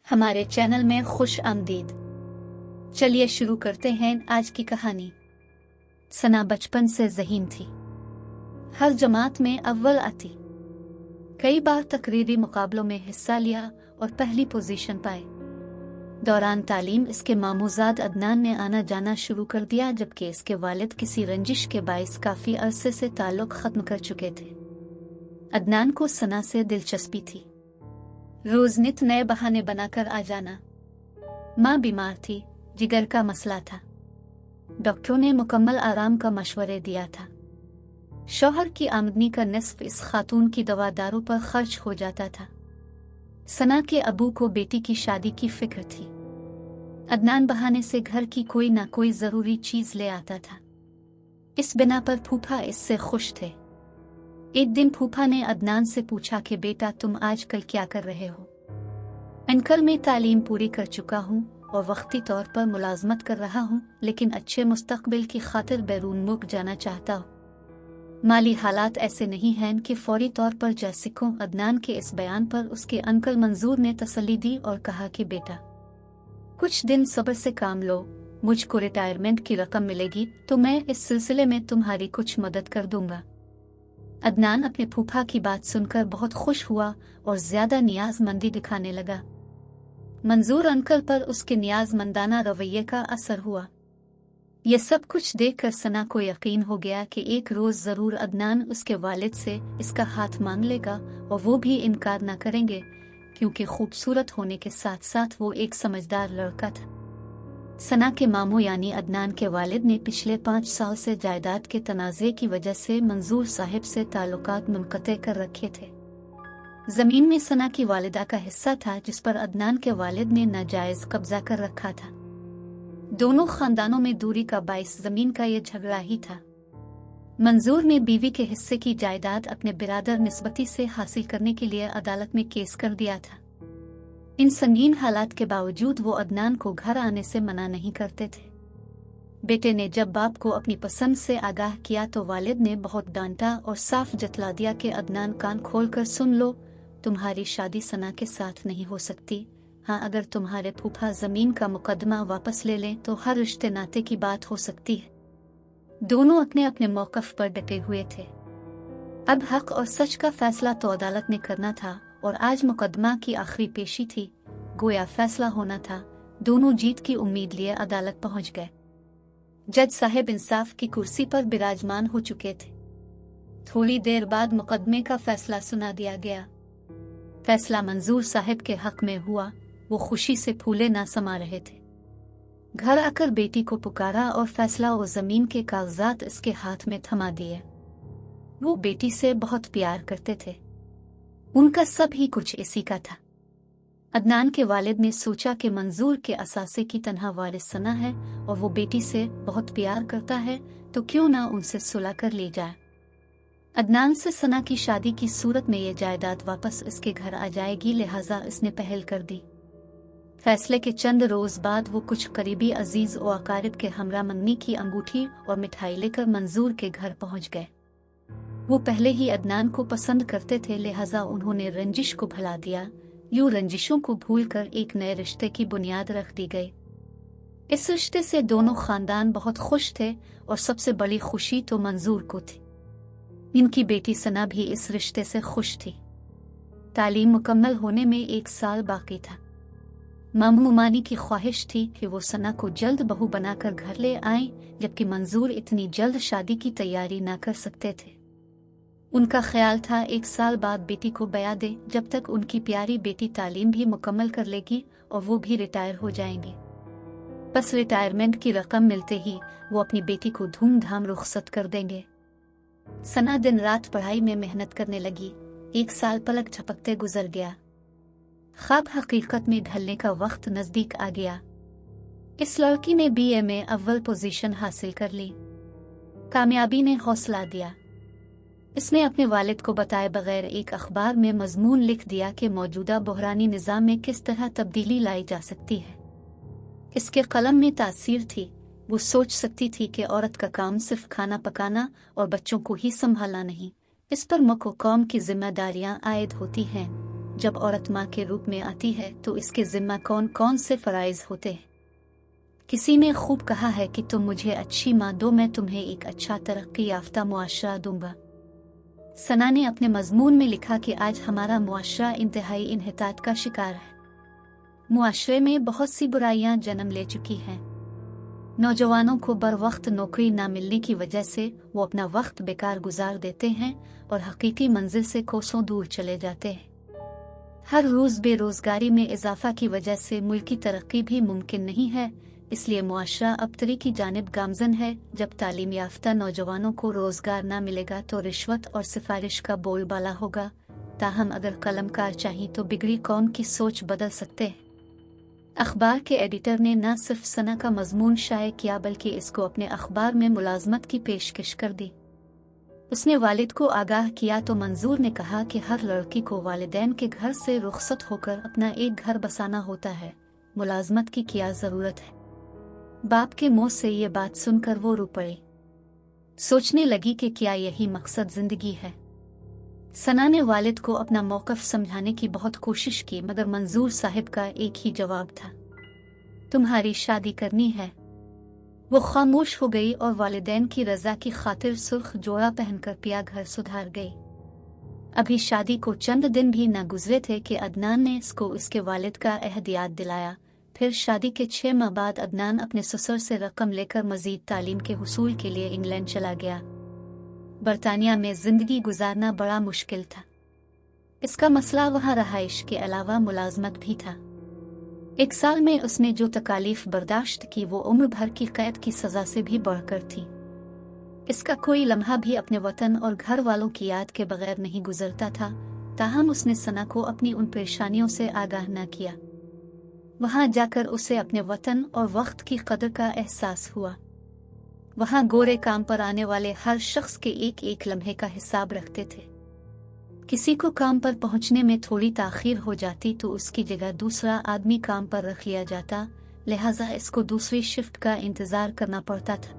हमारे चैनल में खुश आमदीद। चलिए शुरू करते हैं आज की कहानी। सना बचपन से ज़हीन थी, हर जमात में अव्वल आती, कई बार तकरीरी मुकाबलों में हिस्सा लिया और पहली पोजीशन पाए। दौरान तालीम इसके मामूजाद अदनान ने आना जाना शुरू कर दिया, जबकि इसके वालिद किसी रंजिश के बाइस काफ़ी अरसे से ताल्लुक़ ख़त्म कर चुके थे। अदनान को सना से दिलचस्पी थी, रोज़ नित नए बहाने बनाकर आ जाना। माँ बीमार थी, जिगर का मसला था, डॉक्टरों ने मुकम्मल आराम का मशवरे दिया था। शौहर की आमदनी का निस्फ इस खातून की दवा दारू पर खर्च हो जाता था। सना के अबू को बेटी की शादी की फिक्र थी। अदनान बहाने से घर की कोई ना कोई ज़रूरी चीज़ ले आता था। इस बिना पर फूफा इससे खुश थे। एक दिन फूफा ने अदनान से पूछा कि बेटा तुम आजकल क्या कर रहे हो? अंकल मैं तालीम पूरी कर चुका हूँ और वक्ती तौर पर मुलाजमत कर रहा हूँ, लेकिन अच्छे मुस्तकबिल की खातिर बैरून मुल्क जाना चाहता हूँ। माली हालात ऐसे नहीं हैं कि फौरी तौर पर जा सकूं। अदनान के इस बयान पर उसके अंकल मंजूर ने तसल्ली दी और कहा कि बेटा कुछ दिन सब्र से काम लो, मुझको रिटायरमेंट की रकम मिलेगी तो मैं इस सिलसिले में तुम्हारी कुछ मदद कर दूंगा। अदनान अपने फूफा की बात सुनकर बहुत खुश हुआ और ज्यादा नियाजमंदी दिखाने लगा। मंजूर अंकल पर उसके नियाजमंदाना रवैये का असर हुआ। यह सब कुछ देखकर सना को यकीन हो गया कि एक रोज जरूर अदनान उसके वालिद से इसका हाथ मांग लेगा और वो भी इनकार न करेंगे, क्योंकि खूबसूरत होने के साथ साथ वो एक समझदार लड़का था। सना के मामू यानी अदनान के वालिद ने पिछले 5 साल से जायदाद के तनाज़े की वजह से मंजूर साहिब से ताल्लुकात मुनक़ते कर रखे थे। जमीन में सना की वालिदा का हिस्सा था, जिस पर अदनान के वालिद ने नाजायज कब्जा कर रखा था। दोनों खानदानों में दूरी का बाइस जमीन का यह झगड़ा ही था। मंजूर ने बीवी के हिस्से की जायदाद अपने बिरादर निस्बती से हासिल करने के लिए अदालत में केस कर दिया था। इन संगीन हालात के बावजूद वो अदनान को घर आने से मना नहीं करते थे। बेटे ने जब बाप को अपनी पसंद से आगाह किया तो वालिद ने बहुत डांटा और साफ जतला दिया कि अदनान कान खोलकर सुन लो, तुम्हारी शादी सना के साथ नहीं हो सकती। हाँ, अगर तुम्हारे फूफा जमीन का मुकदमा वापस ले लें तो हर रिश्ते नाते की बात हो सकती है। दोनों अपने अपने मौकफ पर डटे हुए थे। अब हक और सच का फैसला तो अदालत ने करना था और आज मुकदमा की आखिरी पेशी थी, गोया फैसला होना था। दोनों जीत की उम्मीद लिए अदालत पहुंच गए। जज साहब इंसाफ की कुर्सी पर विराजमान हो चुके थे। थोड़ी देर बाद मुकदमे का फैसला सुना दिया गया। फैसला मंजूर साहब के हक में हुआ। वो खुशी से फूले ना समा रहे थे। घर आकर बेटी को पुकारा और फैसला और जमीन के कागजात इसके हाथ में थमा दिए। वो बेटी से बहुत प्यार करते थे, उनका सब ही कुछ इसी का था। अदनान के वालिद ने सोचा कि मंजूर के असासे की तन्हा वारिस सना है और वो बेटी से बहुत प्यार करता है, तो क्यों ना उनसे सुलह कर ली जाए। अदनान से सना की शादी की सूरत में ये जायदाद वापस इसके घर आ जाएगी, लिहाजा इसने पहल कर दी। फैसले के चंद रोज बाद वो कुछ करीबी अजीज और अकारिब के हमरा मंगनी की अंगूठी और मिठाई लेकर मंजूर के घर पहुंच गए। वो पहले ही अदनान को पसंद करते थे, लिहाजा उन्होंने रंजिश को भुला दिया। यूं रंजिशों को भूलकर एक नए रिश्ते की बुनियाद रख दी गई। इस रिश्ते से दोनों खानदान बहुत खुश थे और सबसे बड़ी खुशी तो मंजूर को थी। इनकी बेटी सना भी इस रिश्ते से खुश थी। तालीम मुकम्मल होने में 1 साल बाकी था। मामू मानी की ख्वाहिश थी कि वो सना को जल्द बहू बनाकर घर ले आएं, जबकि मंजूर इतनी जल्द शादी की तैयारी ना कर सकते थे। उनका ख्याल था 1 साल बाद बेटी को ब्याह दे, जब तक उनकी प्यारी बेटी तालीम भी मुकम्मल कर लेगी और वो भी रिटायर हो जाएंगे। बस रिटायरमेंट की रकम मिलते ही वो अपनी बेटी को धूमधाम रुखसत कर देंगे। सना दिन रात पढ़ाई में मेहनत करने लगी। 1 साल पलक झपकते गुजर गया। ख्वाब हकीकत में ढलने का वक्त नजदीक आ गया। इस लड़की ने बीए में अव्वल पोजीशन हासिल कर ली। कामयाबी ने हौसला दिया। इसने अपने वालिद को बताए बगैर एक अखबार में मजमून लिख दिया कि मौजूदा बहरानी निज़ाम में किस तरह तब्दीली लाई जा सकती है। इसके कलम में तासीर थी। वो सोच सकती थी कि औरत का काम सिर्फ खाना पकाना और बच्चों को ही संभालना नहीं, इस पर मुल्क और कौम की जिम्मेदारियां आयद होती हैं। जब औरत माँ के रूप में आती है तो इसके जिम्मा कौन कौन से फराइज होते हैं। किसी ने खूब कहा है कि तुम मुझे अच्छी माँ दो, मैं तुम्हें एक अच्छा तरक्की याफ्ता मुआशरा दूंगा। सना ने अपने मजमून में लिखा कि आज हमारा मुआशरा इंतहाई इन्हितात का शिकार है। मुआशरे में बहुत सी बुराइयां जन्म ले चुकी हैं। नौजवानों को बर वक्त नौकरी ना मिलने की वजह से वो अपना वक्त बेकार गुजार देते हैं और हकीकी मंजिल से कोसों दूर चले जाते हैं। हर रोज बेरोजगारी में इजाफा की वजह से मुल्क की तरक्की भी मुमकिन नहीं है, इसलिए मुआशरा अबतरी की जानिब गामजन है। जब तालीम याफ्ता नौजवानों को रोजगार ना मिलेगा तो रिश्वत और सिफारिश का बोलबाला होगा। ताहम अगर कलमकार चाहिए तो बिगड़ी कौम की सोच बदल सकते हैं। अखबार के एडिटर ने न सिर्फ सना का मजमून शाये किया बल्कि इसको अपने अखबार में मुलाजमत की पेशकश कर दी। उसने वालिद को आगाह किया तो मंजूर ने कहा कि हर लड़की को वालिदैन के घर से रुखसत होकर अपना एक घर बसाना होता है, मुलाजमत की क्या जरूरत है। बाप के मुंह से ये बात सुनकर वो रो पड़ी। सोचने लगी कि क्या यही मकसद जिंदगी है। सना ने वालिद को अपना मौक़िफ़ समझाने की बहुत कोशिश की, मगर मंजूर साहिब का एक ही जवाब था, तुम्हारी शादी करनी है। वो खामोश हो गई और वालिदैन की रजा की खातिर सुर्ख जोड़ा पहनकर पिया घर सुधार गई। अभी शादी को चंद दिन भी न गुजरे थे कि अदनान ने इसको इसके वालिद का अहद याद दिलाया। फिर शादी के 6 माह बाद अदनान अपने ससुर से रकम लेकर मजीद तालीम के हुसूल के लिए इंग्लैंड चला गया। बरतानिया में जिंदगी गुजारना बड़ा मुश्किल था। इसका मसला वहाँ रहाइश के अलावा मुलाजमत भी था। 1 साल में उसने जो तकालीफ बर्दाश्त की वो उम्र भर की कैद की सजा से भी बढ़कर थी। इसका कोई लम्हा भी अपने वतन और घर वालों की याद के बगैर नहीं गुजरता था। ताहम उसने सना को अपनी उन परेशानियों से आगाह न किया। वहाँ जाकर उसे अपने वतन और वक्त की कदर का एहसास हुआ। वहाँ गोरे काम पर आने वाले हर शख्स के एक एक लम्हे का हिसाब रखते थे। किसी को काम पर पहुँचने में थोड़ी ताख़ीर हो जाती तो उसकी जगह दूसरा आदमी काम पर रख लिया जाता, लिहाजा इसको दूसरी शिफ्ट का इंतज़ार करना पड़ता था।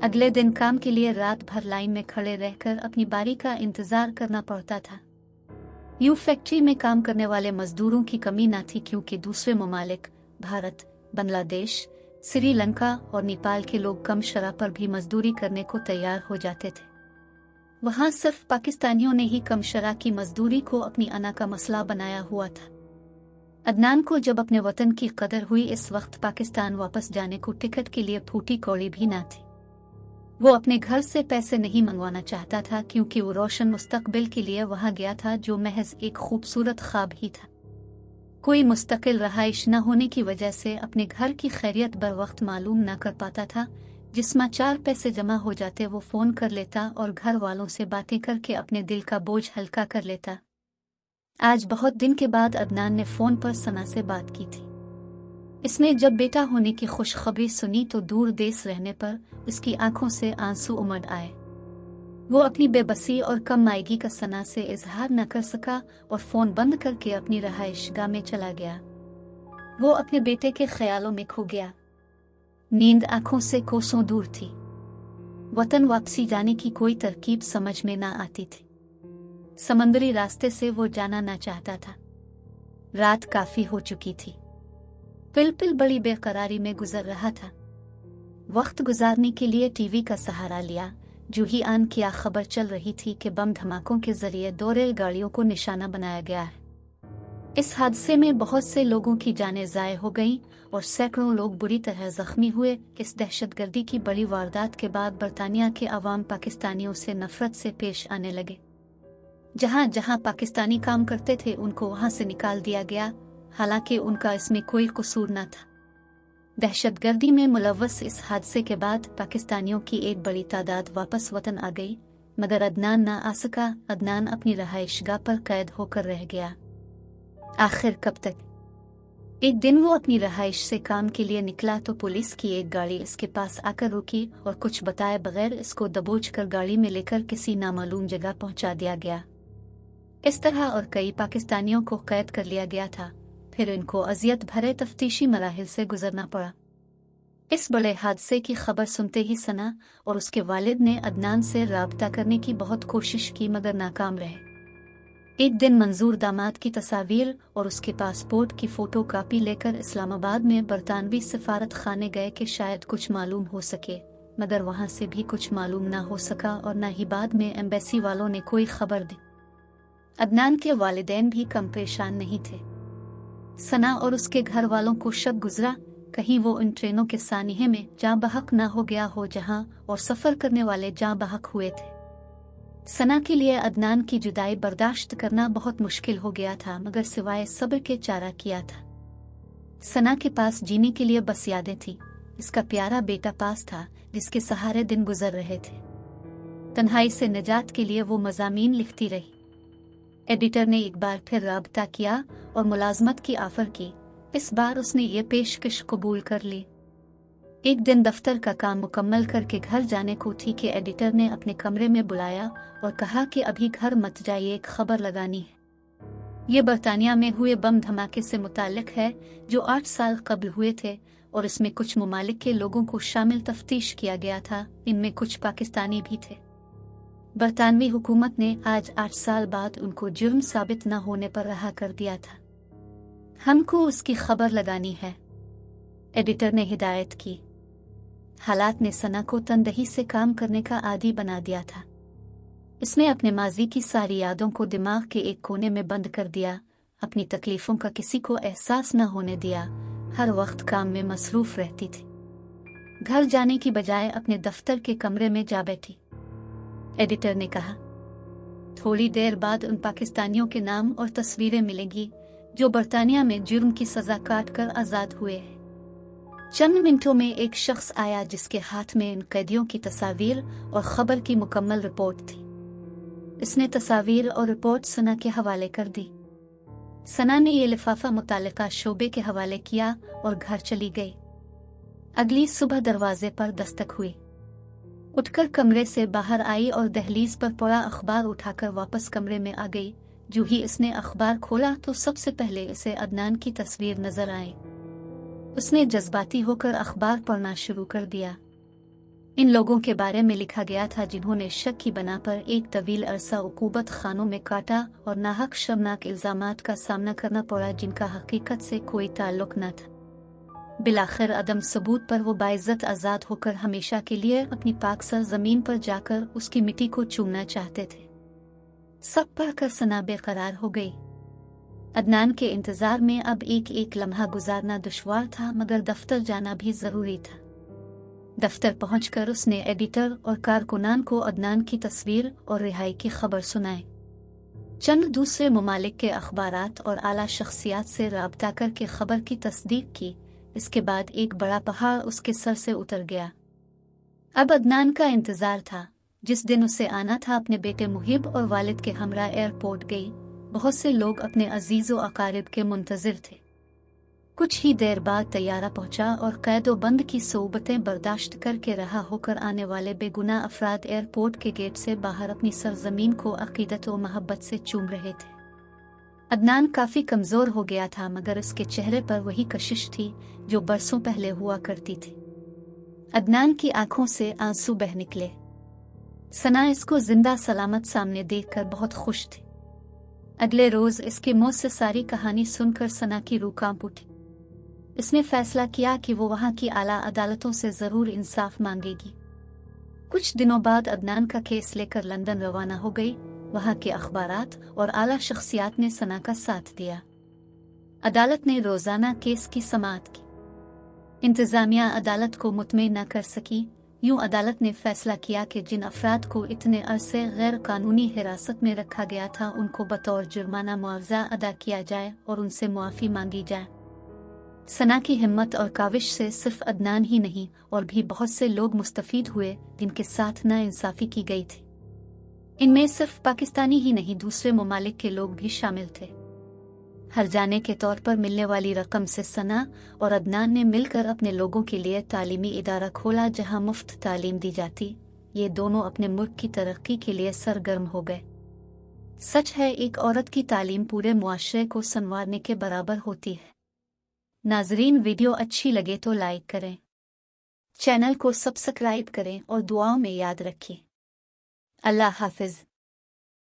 अगले दिन काम के लिए रात भर लाइन में खड़े रहकर अपनी बारी का इंतज़ार करना पड़ता था। यूं फैक्ट्री में काम करने वाले मजदूरों की कमी न थी, क्योंकि दूसरे ममालिक भारत, बांग्लादेश, श्रीलंका और नेपाल के लोग कम शरह पर भी मजदूरी करने को तैयार हो जाते थे। वहाँ सिर्फ पाकिस्तानियों ने ही कम शरह की मजदूरी को अपनी अना का मसला बनाया हुआ था। अदनान को जब अपने वतन की कदर हुई, इस वक्त पाकिस्तान वापस जाने को टिकट के लिए फूटी कौड़ी भी न थी। वो अपने घर से पैसे नहीं मंगवाना चाहता था, क्योंकि वो रोशन मुस्तकबिल के लिए वहाँ गया था जो महज एक खूबसूरत ख्वाब ही था। कोई मुस्तकिल रहाइश न होने की वजह से अपने घर की खैरियत बर वक्त मालूम न कर पाता था। जिसमें 4 पैसे जमा हो जाते वो फ़ोन कर लेता और घर वालों से बातें करके अपने दिल का बोझ हल्का कर लेता। आज बहुत दिन के बाद अदनान ने फ़ोन पर सना से बात की थी। इसने जब बेटा होने की खुशखबरी सुनी तो दूर देश रहने पर उसकी आंखों से आंसू उमड़ आए। वो अपनी बेबसी और कम मायगी का सना से इजहार न कर सका और फ़ोन बंद करके अपनी रहाइशगाह में चला गया। वो अपने बेटे के ख्यालों में खो गया। नींद आंखों से कोसों दूर थी। वतन वापसी जाने की कोई तरकीब समझ में ना आती थी। समंदरी रास्ते से वो जाना ना चाहता था। रात काफी हो चुकी थी। पिल बड़ी बेकरारी में गुजर रहा था। वक्त गुजारने के लिए टीवी का सहारा लिया। जो ही आन क्या खबर चल रही थी कि बम धमाकों के जरिए 2 रेलगाड़ियों को निशाना बनाया गया है। इस हादसे में बहुत से लोगों की जानें ज़ाय हो गईं और सैकड़ों लोग बुरी तरह जख्मी हुए। इस दहशतगर्दी की बड़ी वारदात के बाद बरतानिया के अवाम पाकिस्तानियों से नफरत से पेश आने लगे। जहां जहां पाकिस्तानी काम करते थे उनको वहां से निकाल दिया गया, हालांकि उनका इसमें कोई कसूर न था। दहशतगर्दी में मुलव्वस इस हादसे के बाद पाकिस्तानियों की एक बड़ी तादाद वापस वतन आ गई, मगर अदनान ना आ सका। अदनान अपनी रहाइशगाह पर कैद होकर रह गया। आखिर कब तक? एक दिन वो अपनी रहाइश से काम के लिए निकला तो पुलिस की एक गाड़ी इसके पास आकर रुकी और कुछ बताए बगैर इसको दबोच कर गाड़ी में लेकर किसी नामालूम जगह पहुंचा दिया गया। इस तरह और कई पाकिस्तानियों को कैद कर लिया गया था। फिर इनको अजियत भरे तफ्तीशी मराहिल से गुजरना पड़ा। इस बड़े हादसे की खबर सुनते ही सना और उसके वालिद ने अदनान से राब्ता करने की बहुत कोशिश की, मगर नाकाम रहे। एक दिन मंजूर दामाद की तस्वीर और उसके पासपोर्ट की फोटो कॉपी लेकर इस्लामाबाद में बरतानवी सफारत खाने गए कि शायद कुछ मालूम हो सके, मगर वहां से भी कुछ मालूम ना हो सका और ना ही बाद में एम्बेसी वालों ने कोई खबर दी। अदनान के वालिदैन भी कम परेशान नहीं थे। सना और उसके घर वालों को शक गुजरा कहीं वो उन ट्रेनों के सानिहे में जाँ बहक ना हो गया हो जहां और सफर करने वाले जाँ बहक हुए थे। सना के लिए अदनान की जुदाई बर्दाश्त करना बहुत मुश्किल हो गया था, मगर सिवाय सब्र के चारा किया था। सना के पास जीने के लिए बस यादें थी। इसका प्यारा बेटा पास था जिसके सहारे दिन गुजर रहे थे। तन्हाई से निजात के लिए वो मज़ामीन लिखती रही। एडिटर ने एक बार फिर राब्ता किया और मुलाजमत की ऑफर की। इस बार उसने ये पेशकश कबूल कर ली। एक दिन दफ्तर का काम मुकम्मल करके घर जाने को थी कि एडिटर ने अपने कमरे में बुलाया और कहा कि अभी घर मत जाइए, एक खबर लगानी है। ये बरतानिया में हुए बम धमाके से मुताल्लिक है जो 8 साल कबल हुए थे और इसमें कुछ ममालिक के लोगों को शामिल तफ्तीश किया गया था। इनमें कुछ पाकिस्तानी भी थे। बरतानवी हुकूमत ने आज 8 साल बाद उनको जुर्म साबित न होने पर रहा कर दिया था। हमको उसकी खबर लगानी है, एडिटर ने हिदायत की। हालात ने सना को तनदही से काम करने का आदी बना दिया था। इसने अपने माजी की सारी यादों को दिमाग के एक कोने में बंद कर दिया, अपनी तकलीफों का किसी को एहसास न होने दिया, हर वक्त काम में मसरूफ रहती थी। घर जाने की बजाय अपने दफ्तर के कमरे में जा बैठी। एडिटर ने कहा, थोड़ी देर बाद उन पाकिस्तानियों के नाम और तस्वीरें मिलेंगी जो बरतानिया में जुर्म की सजा काट कर आज़ाद हुए हैं। चंद मिनटों में एक शख्स आया जिसके हाथ में इन कैदियों की तस्वीर और खबर की मुकम्मल रिपोर्ट थी। इसने तस्वीर और रिपोर्ट सना के हवाले कर दी। सना ने यह लिफाफा मुतालिका शोबे के हवाले किया और घर चली गई। अगली सुबह दरवाजे पर दस्तक हुई। उठकर कमरे से बाहर आई और दहलीज पर पड़ा अखबार उठाकर वापस कमरे में आ गई। जो ही इसने अखबार खोला तो सबसे पहले इसे अदनान की तस्वीर नजर आई। उसने जज्बाती होकर अखबार पढ़ना शुरू कर दिया। इन लोगों के बारे में लिखा गया था जिन्होंने शक की बना पर एक तवील अरसा उकूबत खानों में काटा और नाहक शर्मनाक इल्जामात का सामना करना पड़ा जिनका हकीकत से कोई ताल्लुक न था। बिलाखिर अदम सबूत पर वो बाइज्जत आज़ाद होकर हमेशा के लिए अपनी पाकसर जमीन पर जाकर उसकी मिट्टी को चूमना चाहते थे। सब पढ़कर सना बेकरार हो गई। अदनान के इंतजार में अब एक एक लम्हा गुजारना दुश्वार था, मगर दफ्तर जाना भी जरूरी था। दफ्तर पहुंचकर उसने एडिटर और कारकुनान को अदनान की तस्वीर और रिहाई की खबर सुनाई। चंद दूसरे ममालिक के अखबारात और आला शख्सियात से राब्ता करके खबर की तस्दीक की। इसके बाद एक बड़ा पहाड़ उसके सर से उतर गया। अब अदनान का इंतजार था। जिस दिन उसे आना था अपने बेटे मुहिब और वालिद के हमरा एयरपोर्ट गई। बहुत से लोग अपने अजीज़ो अकारिब के मुंतज़िर थे। कुछ ही देर बाद तैयारा पहुंचा और कैदो बंद की सोबतें बर्दाश्त करके रहा होकर आने वाले बेगुनाह अफराद एयरपोर्ट के गेट से बाहर अपनी सरजमीन को अकीदत और मोहब्बत से चूम रहे थे। अदनान काफी कमजोर हो गया था, मगर उसके चेहरे पर वही कशिश थी जो बरसों पहले हुआ करती थी। अदनान की आंखों से आंसू बह निकले। सना इसको जिंदा सलामत सामने देखकर बहुत खुश थी। अगले रोज इसके मुंह से सारी कहानी सुनकर सना की रूह कांप उठी। इसने फैसला किया कि वो वहां की आला अदालतों से जरूर इंसाफ मांगेगी। कुछ दिनों बाद अदनान का केस लेकर लंदन रवाना हो गई। वहां के अखबारात और आला शख्सियात ने सना का साथ दिया। अदालत ने रोजाना केस की समाअत की। इंतजामिया अदालत को मुतमईन न कर सकी। यूं अदालत ने फैसला किया कि जिन अफराद को इतने अरसे गैर कानूनी हिरासत में रखा गया था उनको बतौर जुर्माना मुआवजा अदा किया जाए और उनसे मुआफ़ी मांगी जाए। सना की हिम्मत और काविश से सिर्फ अदनान ही नहीं और भी बहुत से लोग मुस्तफीद हुए जिनके साथ नाइंसाफ़ी की गई थी। इनमें सिर्फ पाकिस्तानी ही नहीं, दूसरे ममालिक के लोग भी शामिल थे। हर्जाने के तौर पर मिलने वाली रकम से सना और अदनान ने मिलकर अपने लोगों के लिए तालीमी इदारा खोला जहां मुफ्त तालीम दी जाती। ये दोनों अपने मुल्क की तरक्की के लिए सरगर्म हो गए। सच है, एक औरत की तालीम पूरे मुआशरे को संवारने के बराबर होती है। नाजरीन, वीडियो अच्छी लगे तो लाइक करें, चैनल को सब्सक्राइब करें और दुआओं में याद रखें। अल्लाह हाफिज।